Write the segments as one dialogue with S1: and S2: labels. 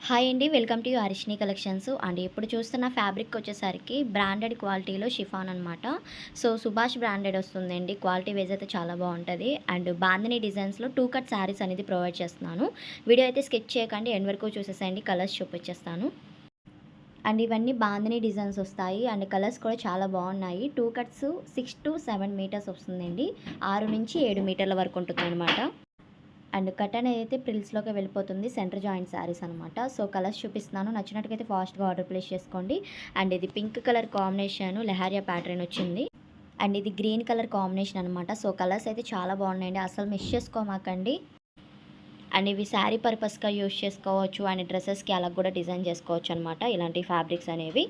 S1: Hi అండి. Welcome to హరిష్ని collections and ఇప్పుడు చూస్తున్న ఫ్యాబ్రిక్ వచ్చేసరికి బ్రాండెడ్ క్వాలిటీలో షిఫాన్ అనమాట. సో సుభాష్ బ్రాండెడ్ వస్తుందండి. క్వాలిటీ వైజ్ అయితే చాలా బాగుంటుంది. అండ్ బాందిని డిజైన్స్లో 2 కట్ శారీస్ అనేది ప్రొవైడ్ చేస్తున్నాను. వీడియో అయితే స్కిప్ చేయకండి, ఎండ్ వరకు చూసేసేయండి. కలర్స్ చూపించేస్తాను. అండ్ ఇవన్నీ బాందిని డిజైన్స్ వస్తాయి అండ్ కలర్స్ కూడా చాలా బాగున్నాయి. 2 కట్స్ 6 to 7 మీటర్స్ వస్తుందండి. 6 నుంచి 7 మీటర్ల వరకు ఉంటుంది అనమాట. అండ్ కటన్ అయితే ప్రిల్స్లోకి వెళ్ళిపోతుంది. సెంటర్ జాయింట్ శారీస్ అనమాట. సో కలర్స్ చూపిస్తున్నాను, నచ్చినట్టుగైతే ఫాస్ట్గా ఆర్డర్ ప్లేస్ చేసుకోండి. అండ్ ఇది pink colour combination Leheriya pattern వచ్చింది. అండ్ ఇది గ్రీన్ కలర్ కాంబినేషన్ అనమాట. సో కలర్స్ అయితే చాలా బాగున్నాయండి, అసలు మిస్ చేసుకోమాకండి. అండ్ ఇవి శారీ పర్పస్గా యూజ్ చేసుకోవచ్చు అండ్ డ్రెస్సెస్కి అలా కూడా డిజైన్ చేసుకోవచ్చు అనమాట ఇలాంటి ఫ్యాబ్రిక్స్ అనేవి.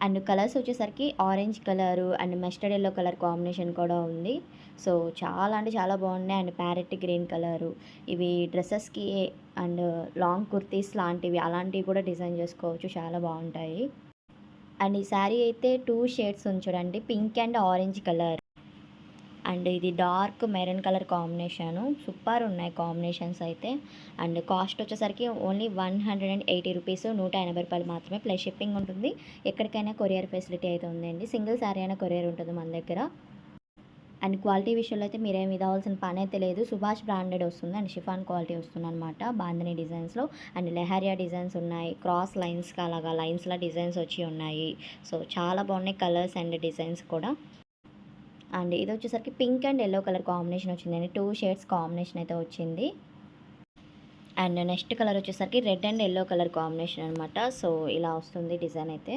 S1: అండ్ కలర్స్ వచ్చేసరికి orange colour and mustard yellow colour combination కూడా ఉంది. సో చాలా అంటే చాలా బాగున్నాయి. అండ్ ప్యారెట్ గ్రీన్ కలరు ఇవి డ్రెస్సెస్కి అండ్ లాంగ్ కుర్తీస్ లాంటివి అలాంటివి కూడా డిజైన్ చేసుకోవచ్చు, చాలా బాగుంటాయి. అండ్ ఈ శారీ అయితే 2 షేడ్స్ ఉంది చూడండి, pink and orange colour. And ఇది dark maroon colour combination. Super ఉన్నాయి కాంబినేషన్స్ అయితే. అండ్ కాస్ట్ వచ్చేసరికి ఓన్లీ 180 రూపీస్, 180 రూపాయలు మాత్రమే. ప్లస్ షిప్పింగ్ ఉంటుంది. ఎక్కడికైనా కొరియర్ ఫెసిలిటీ అయితే ఉందండి. సింగిల్ శారీ అయినా కొరియర్ ఉంటుంది మన దగ్గర. అండ్ క్వాలిటీ విషయంలో అయితే మీరేమి ఇదవలసిన పని అయితే లేదు. సుభాష్ బ్రాండెడ్ వస్తుంది అండ్ షిఫాన్ క్వాలిటీ వస్తుంది అనమాట బాందిని డిజైన్స్లో. అండ్ లెహారియా డిజైన్స్ ఉన్నాయి, క్రాస్ లైన్స్కి అలాగా లైన్స్లో డిజైన్స్ వచ్చి ఉన్నాయి. సో చాలా బాగున్నాయి కలర్స్ అండ్ డిజైన్స్ కూడా. అండ్ ఇది వచ్చేసరికి pink and yellow colour combination వచ్చిందండి. 2 షేడ్స్ కాంబినేషన్ అయితే వచ్చింది. అండ్ నెక్స్ట్ కలర్ వచ్చేసరికి red and yellow colour combination అనమాట. సో ఇలా వస్తుంది డిజైన్ అయితే.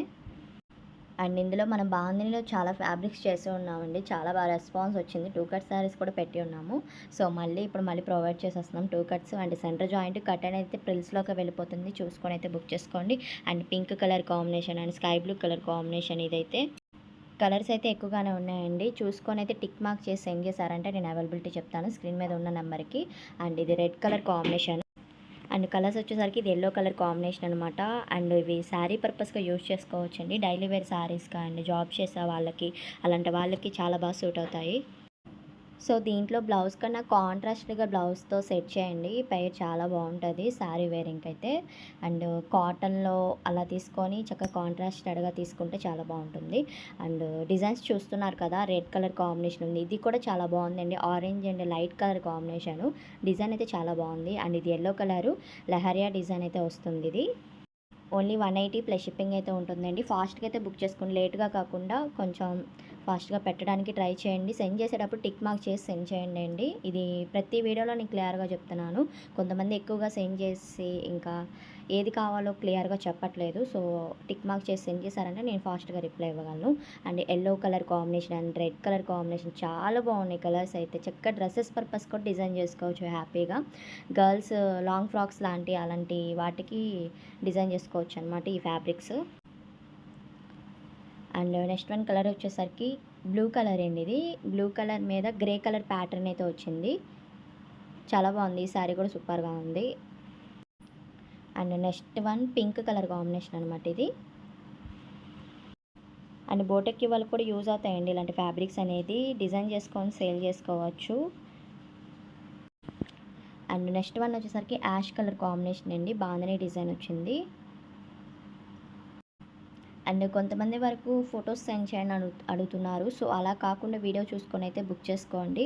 S1: అండ్ ఇందులో మనం బాందినిలో చాలా ఫ్యాబ్రిక్స్ చేసి ఉన్నామండి, చాలా బాగా రెస్పాన్స్ వచ్చింది. 2 కట్ శారీస్ కూడా పెట్టి ఉన్నాము. సో ఇప్పుడు మళ్ళీ ప్రొవైడ్ చేసేస్తున్నాం 2 కట్స్. అండ్ సెంటర్ జాయింట్ కటన్ అయితే ప్రిల్స్లోకి వెళ్ళిపోతుంది, చూసుకొని అయితే బుక్ చేసుకోండి. And pink colour combination and sky blue colour combination ఇదైతే. కలర్స్ అయితే ఎక్కువగానే ఉన్నాయండి, చూసుకొని అయితే టిక్ మార్క్ చేసి సెండ్ చేశారంటే నేను అవైలబిలిటీ చెప్తాను స్క్రీన్ మీద ఉన్న నెంబర్కి. అండ్ ఇది red colour combination and colours వచ్చేసరికి ఇది ఎల్లో కలర్ కాంబినేషన్ అనమాట. అండ్ ఇవి శారీ పర్పస్గా యూజ్ చేసుకోవచ్చండి. డైలీ వేర్ శారీస్గా అండ్ జాబ్ చేసే వాళ్ళకి అలాంటి వాళ్ళకి చాలా బాగా సూట్ అవుతాయి. సో దీంట్లో బ్లౌజ్ కన్నా కాంట్రాస్ట్గా బ్లౌజ్తో సెట్ చేయండి, పేర్ చాలా బాగుంటుంది శారీ వేరింగ్ అయితే. అండ్ కాటన్లో అలా తీసుకొని చక్కగా కాంట్రాస్టెడ్గా తీసుకుంటే చాలా బాగుంటుంది. అండ్ డిజైన్స్ చూస్తున్నారు కదా, రెడ్ కలర్ కాంబినేషన్ ఉంది, ఇది కూడా చాలా బాగుందండి. Orange and light colour combination, design అయితే చాలా బాగుంది. అండ్ ఇది ఎల్లో కలరు లెహరియా డిజైన్ అయితే వస్తుంది. ఇది ఓన్లీ 180 ప్లస్ షిప్పింగ్ అయితే ఉంటుందండి. ఫాస్ట్గా అయితే బుక్ చేసుకోండి, లేట్గా కాకుండా కొంచెం ఫాస్ట్గా పెట్టడానికి ట్రై చేయండి. సెండ్ చేసేటప్పుడు టిక్ మార్క్ చేసి సెండ్ చేయండి అండి. ఇది ప్రతి వీడియోలో నేను క్లియర్గా చెప్తున్నాను. కొంతమంది ఎక్కువగా సెండ్ చేసి ఇంకా ఏది కావాలో క్లియర్గా చెప్పట్లేదు. సో టిక్ మార్క్ చేసి సెండ్ చేశారంటే నేను ఫాస్ట్గా రిప్లై ఇవ్వగలను. And yellow colour combination and red colour combination చాలా బాగున్నాయి కలర్స్ అయితే. చక్కగా డ్రెస్సెస్ పర్పస్ కూడా డిజైన్ చేసుకోవచ్చు హ్యాపీగా. గర్ల్స్ లాంగ్ ఫ్రాక్స్ లాంటి అలాంటి వాటికి డిజైన్ చేసుకోవచ్చు అనమాట ఈ fabrics. And next one colour వచ్చేసరికి బ్లూ కలర్ అండి. ఇది బ్లూ కలర్ మీద గ్రే కలర్ ప్యాటర్న్ అయితే వచ్చింది, చాలా బాగుంది. ఈ శారీ కూడా సూపర్గా ఉంది. And next one pink colour combination అనమాట ఇది. అండ్ బోటెక్కి వాళ్ళకి కూడా యూజ్ అవుతాయండి ఇలాంటి ఫ్యాబ్రిక్స్ అనేది, డిజైన్ చేసుకొని సేల్ చేసుకోవచ్చు. అండ్ నెక్స్ట్ వన్ వచ్చేసరికి యాష్ కలర్ కాంబినేషన్ అండి, బాందిని డిజైన్ వచ్చింది. అండ్ కొంతమంది వరకు ఫొటోస్ సెండ్ చేయండి అడుగుతున్నారు. సో అలా కాకుండా వీడియో చూసుకొని అయితే బుక్ చేసుకోండి.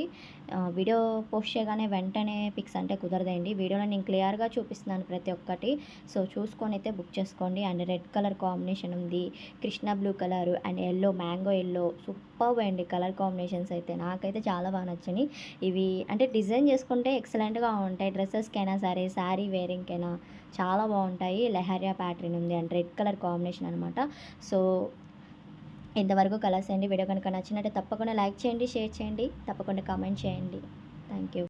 S1: వీడియో పోస్ట్ చేయగానే వెంటనే పిక్స్ అంటే కుదరదండి. వీడియోలో నేను క్లియర్గా చూపిస్తున్నాను ప్రతి ఒక్కటి. సో చూసుకొని అయితే బుక్ చేసుకోండి. అండ్ రెడ్ కలర్ కాంబినేషన్ ఉంది, Krishna blue colour and yellow, mango yellow, super అండి కలర్ కాంబినేషన్స్ అయితే. నాకైతే చాలా బాగా నచ్చినాయి ఇవి. అంటే డిజైన్ చేసుకుంటే ఎక్సలెంట్గా ఉంటాయి, డ్రెస్సెస్కైనా సరే శారీ వేరింగ్కైనా చాలా బాగుంటాయి. లెహరియా ప్యాటర్న్ ఉంది అండ్ రెడ్ కలర్ కాంబినేషన్ అనమాట. సో ఇంతవరకు కలర్స్ అండి. వీడియో కనుక నచ్చినట్టే తప్పకుండా లైక్ చేయండి, షేర్ చేయండి, తప్పకుండా కామెంట్ చేయండి. Thank you.